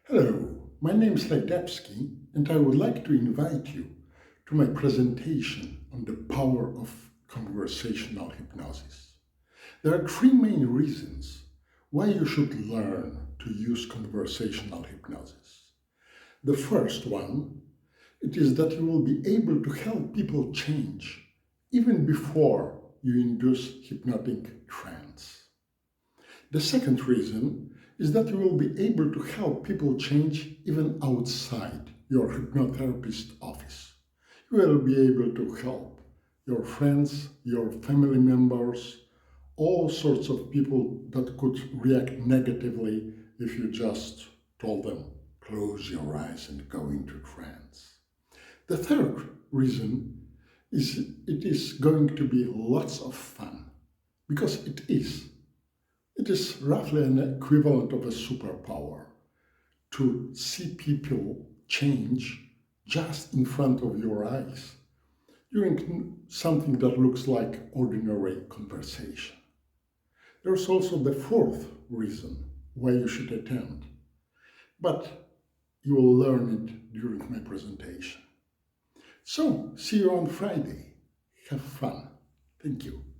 Hello, my name is Lech Debski, and I would like to invite you to my presentation on the power of conversational hypnosis. There are three main reasons why you should learn to use conversational hypnosis. The first one, it is that you will be able to help people change even before you induce hypnotic trance. The second reason is that you will be able to help people change even outside your hypnotherapist office. You will be able to help your friends, your family members, all sorts of people that could react negatively if you just told them, close your eyes and go into trance. The third reason is it is going to be lots of fun, because it is. It is roughly an equivalent of a superpower to see people change just in front of your eyes during something that looks like ordinary conversation. There's also the fourth reason why you should attend, but you will learn it during my presentation. So, see you on Friday. Have fun. Thank you.